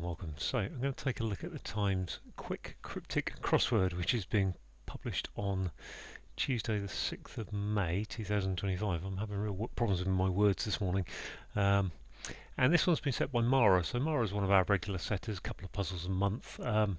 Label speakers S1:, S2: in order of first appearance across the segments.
S1: welcome. So I'm going to take a look at the Times quick cryptic crossword, which is being published on Tuesday the 6th of May 2025. I'm having real problems with my words this morning. And this one's been set by Mara. So Mara is one of our regular setters, a couple of puzzles a month. Generally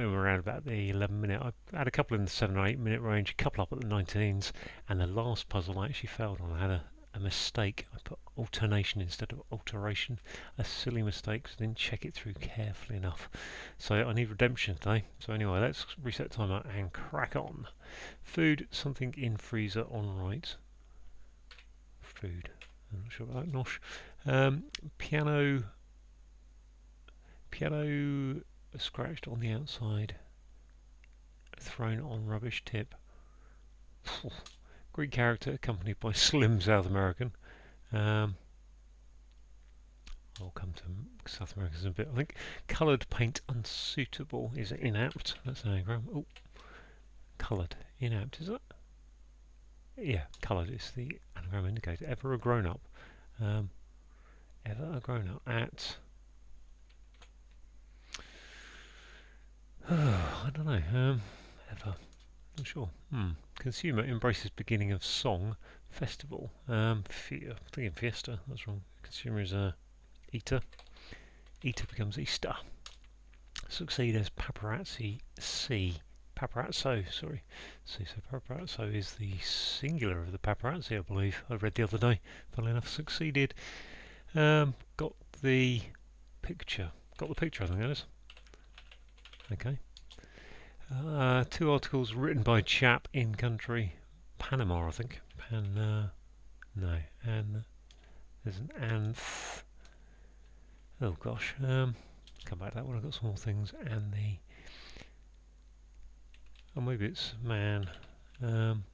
S1: I'm around about the 11 minute. I've had a couple in the 7 or 8 minute range, a couple up at the 19s, and the last puzzle I actually failed on. I had a mistake. I put alternation instead of alteration. A silly mistake, because I didn't check it through carefully enough. So I need redemption today. So anyway, let's reset timer and crack on. Food, something in freezer on right. Food. I'm not sure about that. Nosh. Piano scratched on the outside. Thrown on rubbish tip. Greek character accompanied by slim South American. I'll come to South Americans in a bit. I think coloured paint unsuitable is inapt. That's an anagram. Oh, coloured inapt, is it? Yeah, coloured is the anagram indicator. Ever a grown up. Ever a grown up at. I don't know. Ever. Not sure. Consumer embraces beginning of song festival. Thinking fiesta. That's wrong. Consumer is a eater. Eater becomes Easter. Succeed as paparazzi. Paparazzo. Sorry. So paparazzo is the singular of the paparazzi, I believe. I read the other day. Funnily enough, succeeded. Got the picture. Got the picture. I think that is. Okay. 2 articles written by chap in country Panama, I think. No, and there's an anth. Oh gosh, come back to that one. I've got some more things, and maybe it's man. Animan.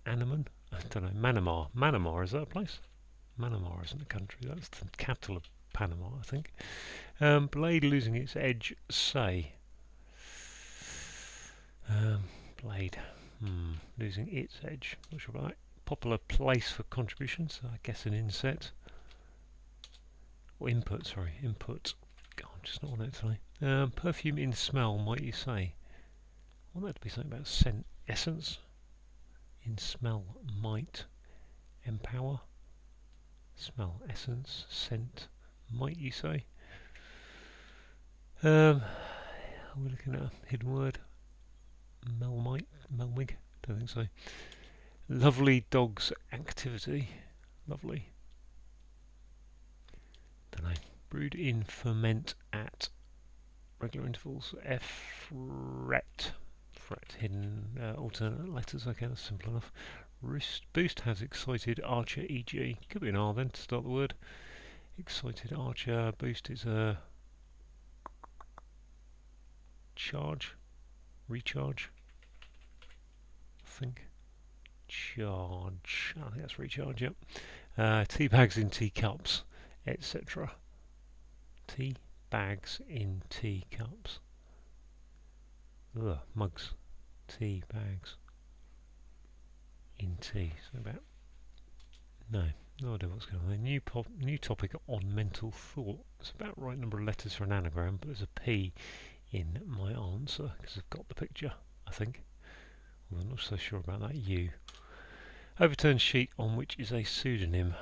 S1: I don't know. Manamar, is that a place? Manamar isn't a country. That's the capital of Panama, I think. Blade losing its edge. Say. Blade. Losing its edge. Not sure about that. Popular place for contributions. I guess an inset. Or input, sorry. Input. God, I'm just not on it today. Perfume in smell, might you say? I want that to be something about scent. Essence. In smell, might. Empower. Smell, essence, scent. Might you say? We're looking at a hidden word. Melmig? Don't think so. Lovely dog's activity. Lovely. Don't know. Brewed in ferment at regular intervals. Fret. Hidden alternate letters. Okay, that's simple enough. Boost has excited archer, e.g. Could be an R then to start the word. Excited archer. Boost is a charge. Recharge. I think. Charge. I think that's recharge, yep. Tea bags in teacups, etc. Tea bags in teacups. Ugh, mugs. Tea bags in tea. So about. No idea what's going on there. New topic on mental thought. It's about right number of letters for an anagram, but there's a P in my answer because I've got the picture, I think. Well, I'm not so sure about that U. Overturned sheet on which is a pseudonym.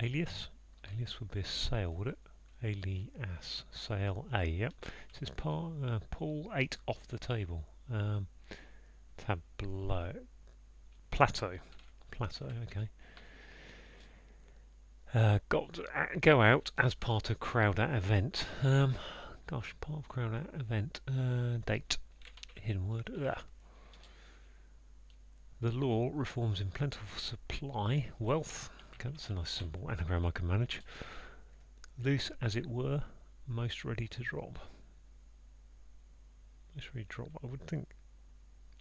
S1: Alias? Alias would be a sale, would it? Alias. Sale A, yep. It says pull 8 off the table. Tableau. Plateau, okay. Go out as part of crowd at event. Part of crowd at event. Date. Hidden word. The law reforms in plentiful supply. Wealth. Okay, that's a nice simple anagram I can manage. Loose as it were. Most ready to drop. Most ready to drop. I would think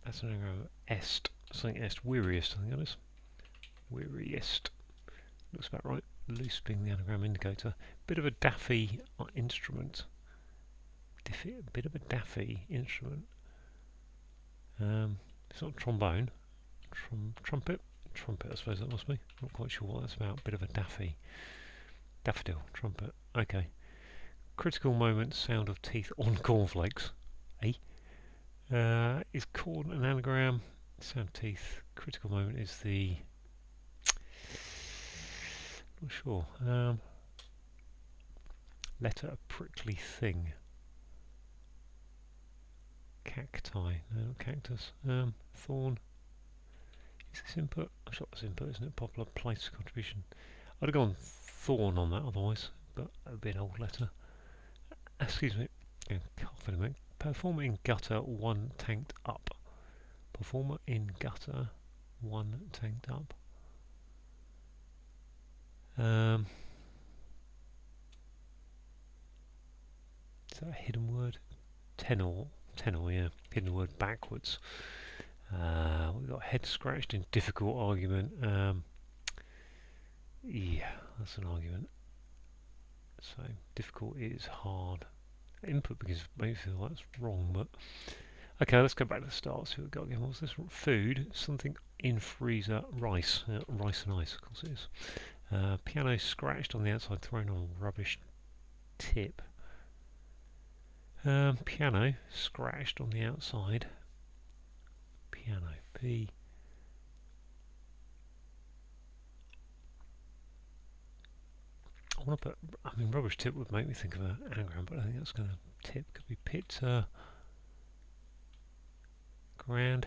S1: that's an anagram of est. Something est. Weariest, I think that is. Weariest. Looks about right. Loose being the anagram indicator. Bit of a daffy instrument. Bit of a daffy instrument. It's not trombone. Trumpet. Trumpet, I suppose that must be. Not quite sure what that's about. Bit of a daffy. Daffodil, trumpet. Okay. Critical moment, sound of teeth on cornflakes. Eh? Is corn an anagram? Sound of teeth. Critical moment is the... Not sure. Letter a prickly thing. Cacti. No, not cactus. Thorn. Is this input? I'm sure it's input, isn't it? Popular place contribution. I'd have gone thorn on that otherwise, but that would be an old letter. Excuse me. Cough in a minute. Performer in gutter, one tanked up. Performer in gutter, one tanked up. Is that a hidden word? Tenor, yeah. Hidden word backwards. We've got head scratched in difficult argument. Yeah, that's an argument. So difficult is hard. Input because maybe feel that's wrong, but okay, let's go back to the start. See what we've got again. What's this? Food, something in freezer, rice. Rice and ice, of course it is. Piano scratched on the outside, thrown on rubbish tip. Piano scratched on the outside. Piano, P. I want to put, I mean, rubbish tip would make me think of an anagram, but I think that's going to tip. Could be pit, grand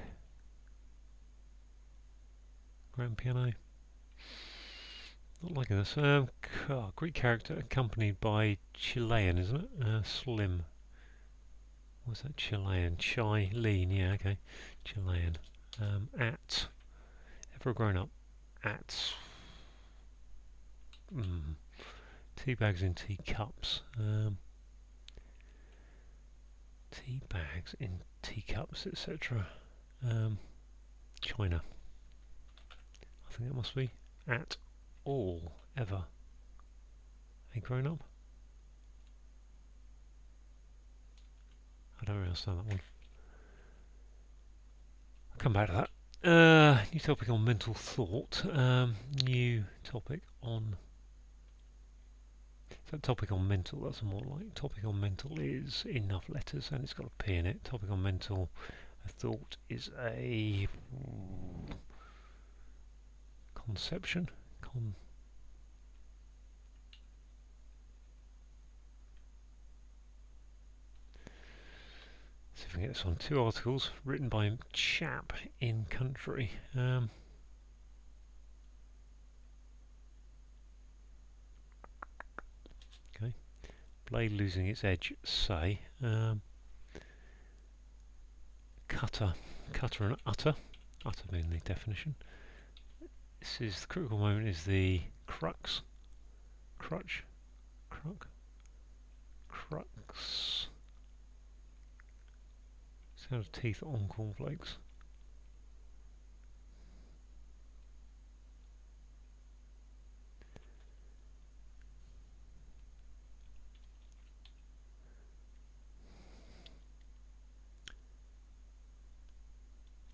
S1: piano. Not liking this. Greek character accompanied by Chilean, isn't it? Slim. What's that? Chilean. Chai lean. Yeah, okay. Chilean. At. Ever grown up. At. Tea bags in teacups. Tea bags in teacups, etc. China. I think that must be at all ever. A grown up? I don't really understand that one. I'll come back to that. New topic on mental thought. New topic on... So topic on mental, that's more like topic on mental is enough letters and it's got a P in it. Topic on mental, a thought is a conception. See if we can get this on. 2 articles written by chap in country. Okay. Blade losing its edge, say. Cutter and utter. Utter being the definition. This is the critical moment is the crux. Crux. Sound of teeth on cornflakes.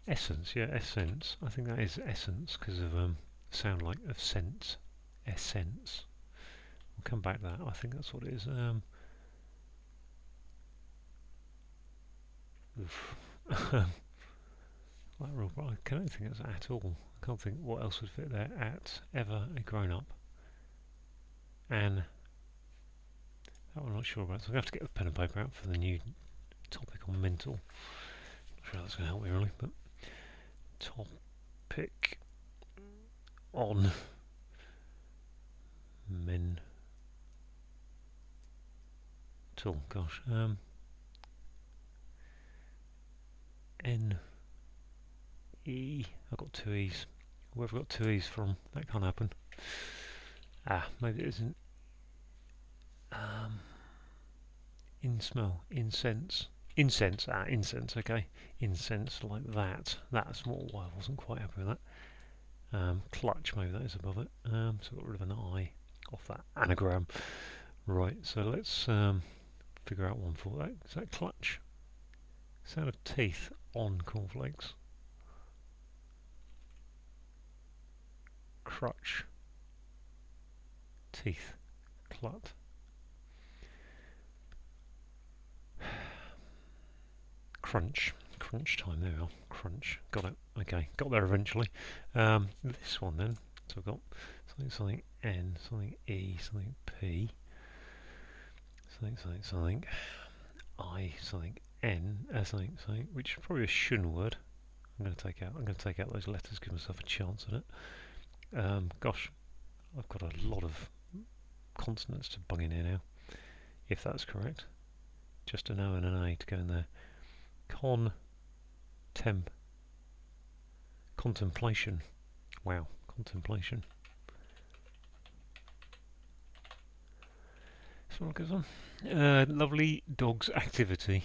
S1: Essence, yeah, essence. I think that is essence because of sound like of sense. Essence. We'll come back to that. I think that's what it is. Like real, I don't think that's at all. I can't think what else would fit there. At ever a grown up. And that I'm not sure about. So I'm going to have to get the pen and paper out for the new topic on mental. Not sure that's going to help me really, but topic on mental. Gosh. N-E. I've got 2 E's. Where have I got 2 E's from? That can't happen. Maybe it isn't. In smell. Incense. Incense, okay. Incense like that. That's more why I wasn't quite happy with that. Clutch, maybe that is above it. So I got rid of an I off that anagram. Right, so let's figure out one for that. Is that clutch? Sound of teeth on cornflakes. Crutch. Teeth. Clut. Crunch. Crunch time, there we are. Crunch. Got it. Okay, got there eventually. This one then. So I've got something, something N, something E, something P, something, something, something I, something N, something, something, which is probably a shun word. I'm going to take out those letters, give myself a chance at it. Gosh, I've got a lot of consonants to bung in here now, if that's correct. Just an O and an A to go in there. Contemplation. Wow, contemplation. So what goes on? Lovely dog's activity.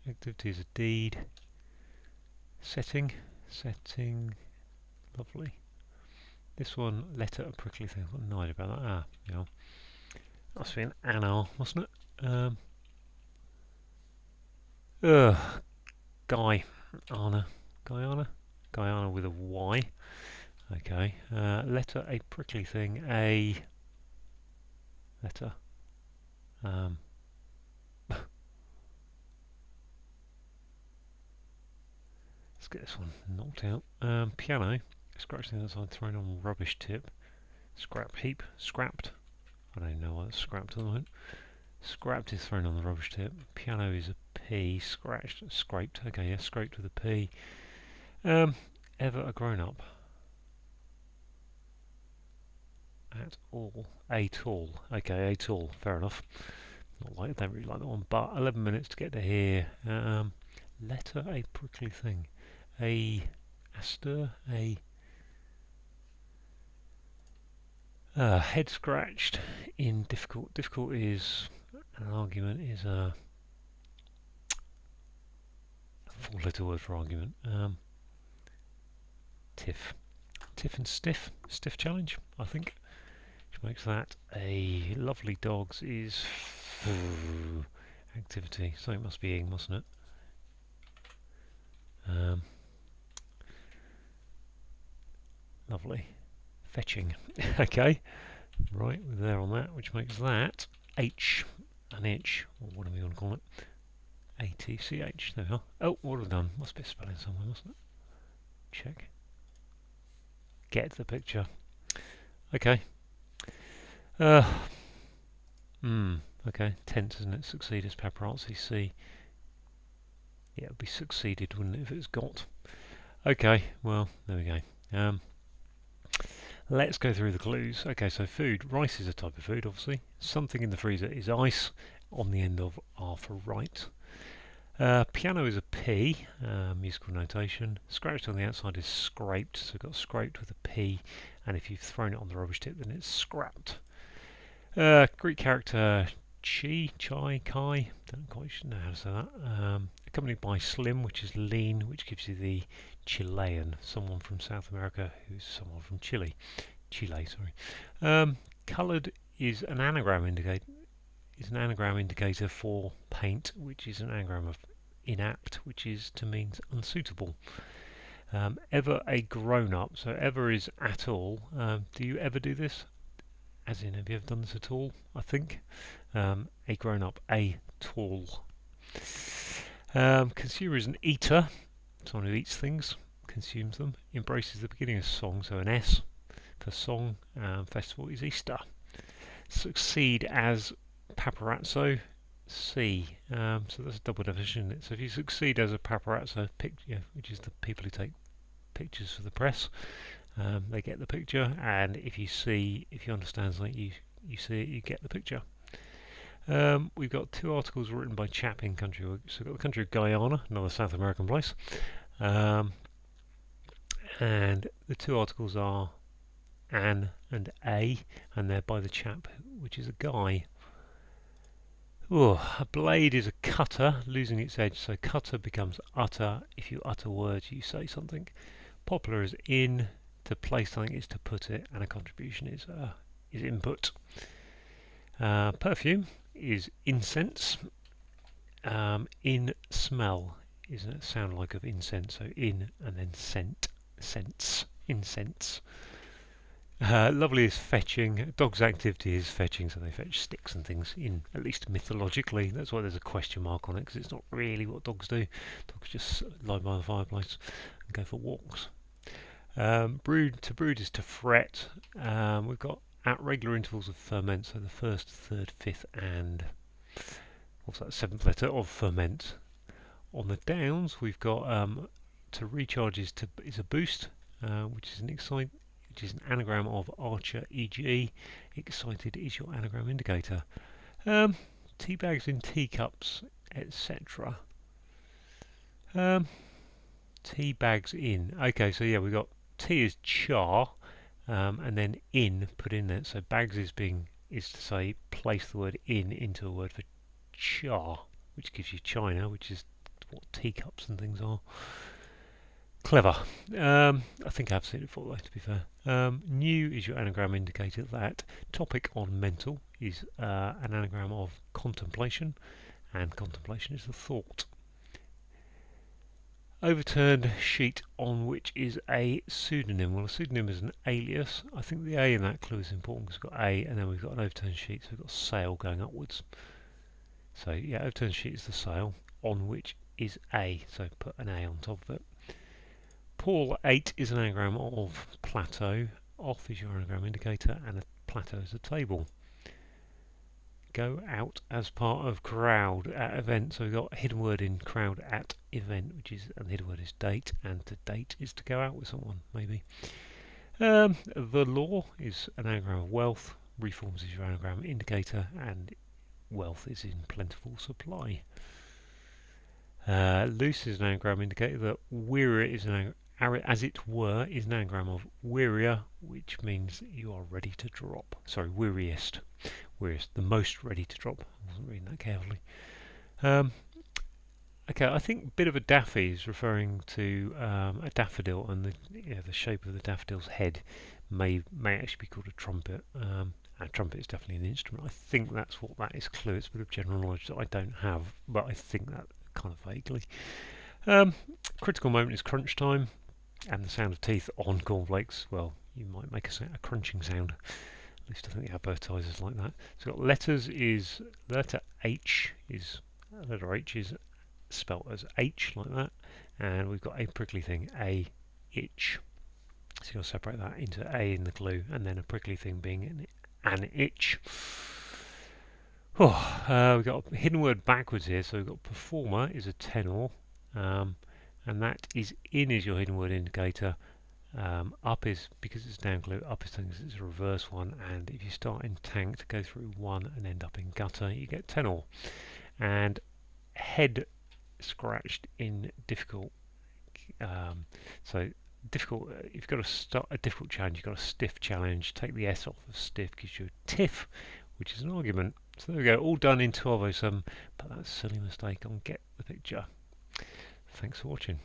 S1: Activity is a deed. Setting. Lovely. This one, letter, a prickly thing. I've got no idea about that. Ah, yeah. Must be an anar, mustn't it? Guy. Anna. Guyana with a Y. Okay. Letter, a prickly thing. A letter. Let's get this one knocked out. Piano. Scratch the other side, thrown on rubbish tip. Scrap heap. Scrapped. I don't know why it's scrapped at the moment. Scrapped is thrown on the rubbish tip. Piano is a P. Scratched. Scraped. Okay, yeah, scraped with a P. Ever a grown-up? At all. A tall. Okay, a tall. Fair enough. I don't really like that one, but 11 minutes to get to here. Letter, a prickly thing. A aster, a head scratched in difficult. Difficult is an argument, is a four-letter word for argument. Tiff and stiff. Stiff challenge, I think. Which makes that a lovely dogs is activity. So it must be ing, mustn't it? Lovely. Fetching. Okay. Right, we're there on that, which makes that H, an itch, or whatever you want to call it. A-T-C-H, there we are. Oh, what have I done? Must be a spelling somewhere, mustn't it? Check. Get the picture. Okay. Okay, tense, isn't it? Succeed is paparazzi, C. Yeah, it would be succeeded, wouldn't it, if it was got. Okay, well, there we go. Let's go through the clues. Okay, so food. Rice is a type of food, obviously. Something in the freezer is ice. On the end of R for right. Piano is a P, musical notation. Scratched on the outside is scraped, so we've got scraped with a P, and if you've thrown it on the rubbish tip, then it's scrapped. Greek character chi, kai, don't quite know how to say that. Accompanied by slim, which is lean, which gives you the Chilean, someone from South America who's someone from Chile. Chile, sorry. Coloured is an anagram indicator. Is an anagram indicator for paint, which is an anagram of inapt, which is to mean unsuitable. Ever a grown-up, so ever is at all. Do you ever do this? As in, have you ever done this at all? I think. A grown-up, a tall. Consumer is an eater, someone who eats things, consumes them. Embraces the beginning of song, so an S for song. Festival is Easter. Succeed as paparazzo, C. So that's a double definition, isn't it? So if you succeed as a paparazzo, which is the people who take pictures for the press, they get the picture, and if you understand something, you see it, you get the picture. We've got two articles written by chap in country. So we've got the country of Guyana, another South American place, and the two articles are an and a, and they're by the chap, which is a guy. A blade is a cutter, losing its edge, so cutter becomes utter. If you utter words, you say something. Popular is in, to place something is to put it, and a contribution is input. Perfume is incense. In smell is a sound like of incense, so in and then scent, sense, incense. Lovely is fetching. Dogs' activity is fetching, so they fetch sticks and things, in at least mythologically. That's why there's a question mark on it, because it's not really what dogs do. Dogs just lie by the fireplace and go for walks. To brood is to fret. We've got at regular intervals of ferment, so the first, third, fifth, and what's that, seventh letter of ferment. On the downs, we've got to recharge is a boost, which is an anagram of archer, e.g. excited is your anagram indicator. Tea bags in teacups, etc. Tea bags in. Okay, so yeah, we've got tea is char, and then in put in there. So bags is to say place the word in into a word for char, which gives you china, which is what teacups and things are. Clever. I think I've seen it before, though, to be fair. New is your anagram indicator. That topic on mental is an anagram of contemplation, and contemplation is the thought. Overturned sheet on which is a pseudonym. Well, a pseudonym is an alias. I think the A in that clue is important because we've got A and then we've got an overturned sheet, so we've got sail going upwards. So yeah, overturned sheet is the sail, on which is A, so put an A on top of it. Paul 8 is an anagram of plateau. Off is your anagram indicator, and a plateau is a table. Go out as part of crowd at event. So we've got a hidden word in crowd at event, and the hidden word is date, and to date is to go out with someone, maybe. The law is an anagram of wealth. Reforms is your anagram indicator, and wealth is in plentiful supply. Loose is an anagram indicator that weary is as it were, is an anagram of wearier, which means you are ready to drop. Sorry, weariest, the most ready to drop. I wasn't reading that carefully. Okay, I think bit of a daffy is referring to a daffodil, and the shape of the daffodil's head may actually be called a trumpet. A trumpet is definitely an instrument. I think that's what that is. Clue. It's a bit of general knowledge that I don't have, but I think that kind of vaguely. Critical moment is crunch time, and the sound of teeth on cornflakes. Well, you might make a crunching sound. At least I think the advertisers like that. So we've got letters is letter H is spelt as H like that, and we've got a prickly thing, a itch. So you'll separate that into A in the clue, and then a prickly thing being an itch. We've got a hidden word backwards here, so we've got performer is a tenor, and that is in is your hidden word indicator. Up is, because it's down clue, up is things it's a reverse one, and if you start in tanked, go through one and end up in gutter, you get tenor. And head scratched in difficult. So difficult. If you've got to start a difficult challenge, you've got a stiff challenge. Take the S off of stiff, gives you a tiff, which is an argument. So there we go, all done in 1207. But that's a silly mistake on get the picture. Thanks for watching.